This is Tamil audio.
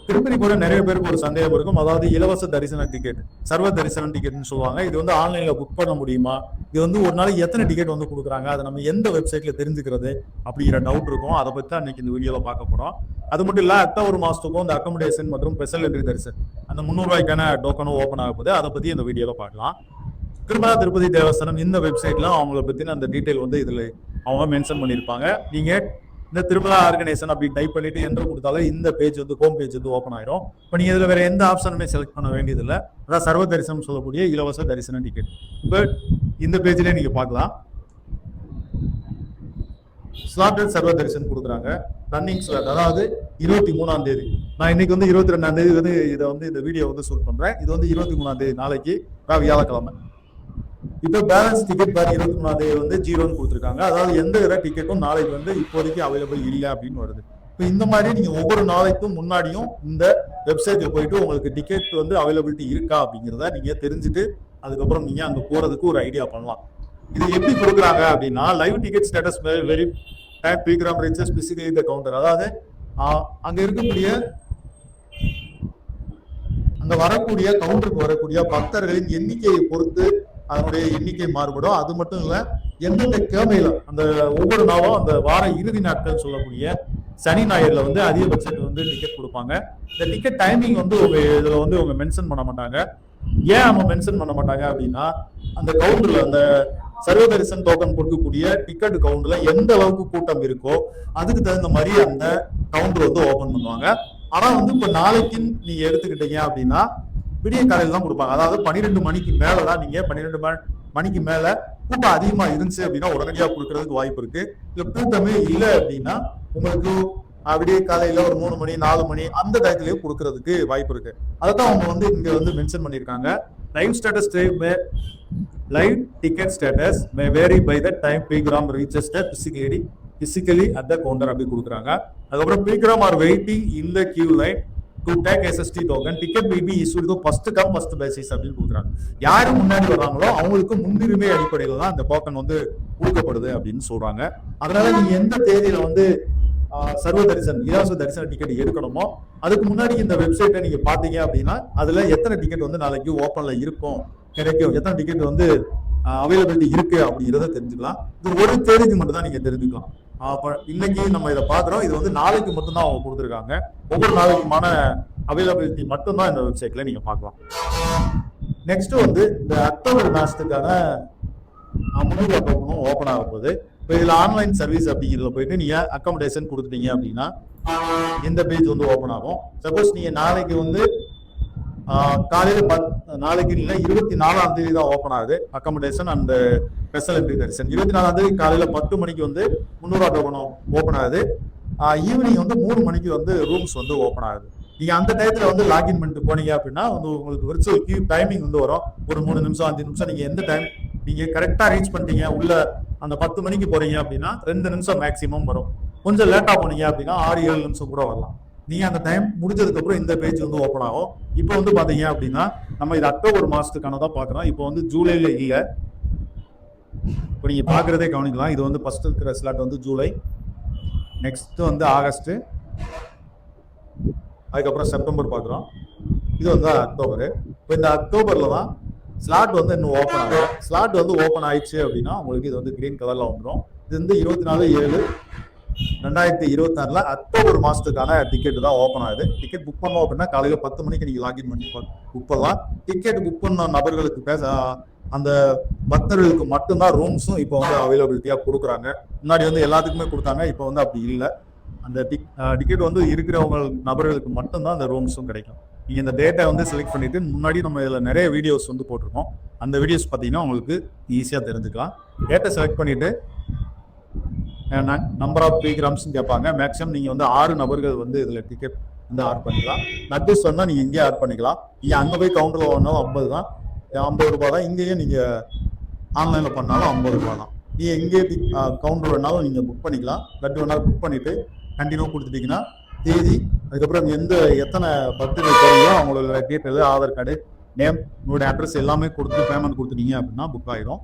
திருப்பதி கூட நிறைய பேருக்கு ஒரு சந்தேகம் இருக்கும். அதாவது இலவச தரிசன டிக்கெட், சர்வ தரிசன டிக்கெட்னு சொல்லுவாங்க. இது வந்து ஆன்லைன்ல புக் பண்ண முடியுமா, இது வந்து ஒரு நாளைக்கு எத்தனை டிக்கெட் வந்து கொடுக்குறாங்க, அதை நம்ம எந்த வெப்சைட்ல தெரிஞ்சுக்கிறது அப்படிங்கிற டவுட் இருக்கும். அதை பத்தி தான் இன்னைக்கு இந்த வீடியோல பார்க்க போறோம். அது மட்டும் இல்ல, அக்டோபர் மாசத்துக்கும் இந்த அக்கமடேஷன் மற்றும் ஸ்பெஷல் என்ட்ரி தரிசனம் அந்த 300 ரூபாய்க்கான டோக்கனும் ஓப்பன் ஆக போகுது. அதை பத்தி இந்த வீடியோல பார்க்கலாம். திருமலா திருப்பதி தேவஸ்தானம் இந்த வெப்சைட்ல அவங்கள பத்தின அந்த டீட்டெயில் வந்து இதுல அவங்க மென்ஷன் பண்ணியிருப்பாங்க. நீங்க இந்த திருமலா ஆர்கனைசேஷன் அப்படி டைப் பண்ணிட்டு என்ட்ரு கொடுத்தாலும் இந்த பேஜ் வந்து ஹோம் பேஜ் வந்து ஓப்பன் ஆயிரும். இப்போ நீங்க இதுல வேற எந்த ஆப்ஷனுமே செலக்ட் பண்ண வேண்டியதில்லை. அதான் சர்வ தரிசனம் சொல்லக்கூடிய இலவச தரிசன டிக்கெட். இப்போ இந்த பேஜ்லயே நீங்க பார்க்கலாம். ஸ்லாட்டட் சர்வ தரிசனம் கொடுக்குறாங்க. ரன்னிங் ஸ்லாட், அதாவது 23ஆம் தேதி. நான் இன்னைக்கு வந்து 22ஆம் தேதி வந்து இதை வந்து இந்த வீடியோ வந்து ஷூட் பண்றேன். இது வந்து 23ஆம் தேதி, நாளைக்கு வியாழக்கிழமை. இப்போ பேலன்ஸ் டிக்கெட் பார் 23ஆம் தேதி வந்து 0ன்னு கொடுத்துருக்காங்க. அதாவது எந்த டிக்கெட்டும் நாளைக்கு வந்து இப்போதைக்கு அவைலபிள் இல்லை அப்படின்னு வருது. இப்போ இந்த மாதிரி நீங்க ஒவ்வொரு நாளைக்கும் முன்னாடியும் இந்த வெப்சைட்ல போயிட்டு உங்களுக்கு டிக்கெட் வந்து அவைலபிலிட்டி இருக்கா அப்படிங்கிறத நீங்க தெரிஞ்சுட்டு அதுக்கப்புறம் நீங்க அங்க போறதுக்கு ஒரு ஐடியா பண்ணலாம். இது எப்படி கொடுக்குறாங்க அப்படின்னா, live ticket status vary time pilgrim reaches physically the counter. அதாவது அங்க இருக்கக்கூடிய அங்க வரக்கூடிய கவுண்டருக்கு வரக்கூடிய பக்தர்களின் எண்ணிக்கையை பொறுத்து அதனுடைய எண்ணிக்கை மாறுபடும். அது மட்டும் இல்ல, எந்தெந்த கிழமையில அந்த ஒவ்வொரு நாளும் அந்த வார இறுதி நாட்கள் சொல்லக்கூடிய சனி ஞாயிறுல வந்து அதிகபட்சம் வந்து டிக்கெட் கொடுப்பாங்க. இந்த டிக்கெட் டைமிங் வந்து இதுல வந்து அவங்க மென்ஷன் பண்ண மாட்டாங்க. ஏன் அவங்க மென்ஷன் பண்ண மாட்டாங்க அப்படின்னா, அந்த கவுண்டர்ல அந்த சர்வ தரிசன டோக்கன் கொடுக்கக்கூடிய டிக்கெட் கவுண்டர்ல எந்த அளவுக்கு கூட்டம் இருக்கோ அதுக்கு தகுந்த மாதிரி அந்த கவுண்டர் வந்து ஓபன் பண்ணுவாங்க. ஆனா வந்து இப்ப நாளைக்கு நீங்க எடுத்துக்கிட்டீங்க அப்படின்னா விடிய காலையில தான் கொடுப்பாங்க. அதாவது 12 மணிக்கு மேலதான், நீங்க 12 மணிக்கு மேல கூட்டம் அதிகமா இருந்துச்சு அப்படின்னா உடனடியா கொடுக்கறதுக்கு வாய்ப்பு இருக்கு. இல்ல கூட்டமே இல்லை அப்படின்னா உங்களுக்கு விடிய காலையில ஒரு 3 மணி 4 மணி அந்த டயத்திலேயே கொடுக்கறதுக்கு வாய்ப்பு இருக்கு. அதான் அவங்க வந்து இங்க வந்து மென்ஷன் பண்ணிருக்காங்க. Live ticket status may vary by the time pilgrim reaches the physically at the counter அப்படி கொடுக்குறாங்க. அதுக்கப்புறம் pilgrim are waiting in the queue line to take SST token ticket will be issued first come first basis அப்படின்னு கொடுக்குறாங்க. யாரு முன்னாடி வர்றாங்களோ அவங்களுக்கு முன்னுரிமை அடிப்படையில தான் அந்த டோக்கன் வந்து கொடுக்கப்படுது அப்படின்னு சொல்றாங்க. அதனால நீங்க எந்த தேதியில வந்து சர்வ தரிசனம் இலவச தரிசன டிக்கெட் எடுக்கணுமோ அதுக்கு முன்னாடி இந்த வெப்சைட்டை நீங்க பாத்தீங்க அப்படின்னா அதுல எத்தனை டிக்கெட் வந்து நாளைக்கு ஓப்பன்ல இருக்கும், கிடைக்கும், எத்தனை டிக்கெட் வந்து அவைலபிலிட்டி இருக்கு அப்படிங்கிறத தெரிஞ்சுக்கலாம். இது ஒரு தேதிக்கு மட்டும் தான் நீங்க தெரிஞ்சுக்கலாம். இன்னைக்கு நம்ம இதை பாக்குறோம். இது வந்து நாளைக்கு மட்டும்தான் அவங்க கொடுத்துருக்காங்க. ஒவ்வொரு நாளைக்குமான அவைலபிலிட்டி மட்டும்தான் இந்த வெப்சைட்ல நீங்க பார்க்கலாம். நெக்ஸ்ட் வந்து இந்த அக்டோபர் மாசத்துக்கான 300 டோக்கனும் ஓப்பன் ஆக போகுது. இப்போ இதுல ஆன்லைன் சர்வீஸ் அப்படிங்கிறத போயிட்டு நீங்க அக்கமடேஷன் கொடுத்துட்டீங்க அப்படின்னா இந்த பேஜ் வந்து ஓப்பன் ஆகும். சப்போஸ் நீங்க நாளைக்கு வந்து காலையில நாளைக்கு இல்லை 24ஆம் தேதி தான் ஓப்பன் ஆகுது அக்கமடேஷன் அண்ட் ஸ்பெஷல் என்ட்ரி தரிசனம். 24ஆம் தேதி காலையில 10 மணிக்கு வந்து 300 டோக்கனும் ஓப்பன் ஆகுது. ஈவினிங் வந்து 3 மணிக்கு வந்து ரூம்ஸ் வந்து ஓப்பன் ஆகுது. நீங்க அந்த டயத்துல வந்து லாகின் பண்ணிட்டு போனீங்க அப்படின்னா வந்து உங்களுக்கு விர்ச்சுவல் கியூ டைமிங் வந்து வரும். ஒரு 3 நிமிஷம் 5 நிமிஷம் நீங்க எந்த டைம் நீங்க கரெக்டா ரீச் பண்ணிட்டீங்க உள்ள அந்த 10 மணிக்கு போறீங்க அப்படின்னா 2 நிமிஷம் மேக்சிமம் வரும். கொஞ்சம் லேட்டா போனீங்க அப்படின்னா 6-7 நிமிஷம் கூட வரலாம். நீங்க அந்த டைம் முடிஞ்சதுக்கு அப்புறம் இந்த பேஜ் வந்து ஓப்பன் ஆகும். இப்போ வந்து பாத்தீங்க அப்படின்னா நம்ம இது அக்டோபர் மாசத்துக்கானதான் பாக்குறோம். இப்போ வந்து ஜூலைல இல்ல. இப்போ நீங்க பாக்குறதே கவனிக்கலாம். இது வந்து ஃபர்ஸ்ட் இருக்கிற ஸ்லாட் வந்து ஜூலை, நெக்ஸ்ட் வந்து ஆகஸ்ட், அதுக்கப்புறம் செப்டம்பர் பாக்குறோம். இது வந்து அக்டோபர். இப்போ இந்த அக்டோபர்ல தான் ஸ்லாட் வந்து இன்னும் ஓப்பன் ஆகும். ஸ்லாட் வந்து ஓப்பன் ஆயிடுச்சு அப்படின்னா உங்களுக்கு இது வந்து கிரீன் கலர்ல வந்துடும். இது வந்து 24/7/2026 அக்டோபர் மாசத்துக்கான டிக்கெட் தான் ஓப்பன் ஆகுது. டிக்கெட் புக் பண்ணோம் அப்படின்னா காலையில 10 மணிக்கு நீங்க லாகின் பண்ணி புக் பண்ணலாம். டிக்கெட் புக் பண்ண நபர்களுக்கு அந்த பக்தர்களுக்கு மட்டும்தான் ரூம்ஸும் இப்போ வந்து அவைலபிலிட்டியா கொடுக்குறாங்க. முன்னாடி வந்து எல்லாத்துக்குமே கொடுத்தாங்க, இப்போ வந்து அப்படி இல்லை. அந்த டிக்கெட் வந்து இருக்கிறவங்க நபர்களுக்கு மட்டும்தான் அந்த ரூம்ஸும் கிடைக்கும். நீங்க இந்த டேட்டா வந்து செலக்ட் பண்ணிட்டு முன்னாடி நம்ம இதுல நிறைய வீடியோஸ் வந்து போட்டிருக்கோம். அந்த வீடியோஸ் பார்த்தீங்கன்னா உங்களுக்கு ஈஸியா தெரிஞ்சுக்கலாம். டேட்டா செலக்ட் பண்ணிட்டு நம்பர் ஆஃப் பிகிராம்ஸ் கேட்பாங்க. மேக்ஸிமம் நீங்க வந்து 6 நபர்கள் வந்து இதுல டிக்கெட் வந்து ஆட் பண்ணிக்கலாம். நட்டு சொன்னா நீங்க இங்கே ஆட் பண்ணிக்கலாம். நீங்க அங்க போய் கவுண்டர்ல வாங்கினாலும் 50 தான், 50 ரூபாய் தான். இங்கேயே நீங்க ஆன்லைன்ல பண்ணாலும் 50 ரூபாய் தான். நீங்க எங்கே கவுண்டர் வேணாலும் நீங்க புக் பண்ணிக்கலாம். நட்டு வேணாலும் புக் பண்ணிட்டு கண்டினியூ கொடுத்துட்டீங்கன்னா தேதி, அதுக்கப்புறம் எத்தனை பக்தர்கள் தெரியும் அவங்களோட டீட்டெயில், ஆதார் கார்டு, நேம், உங்களுடைய அட்ரஸ் எல்லாமே கொடுத்து பேமெண்ட் கொடுத்துட்டீங்க அப்படின்னா புக் ஆயிரும்.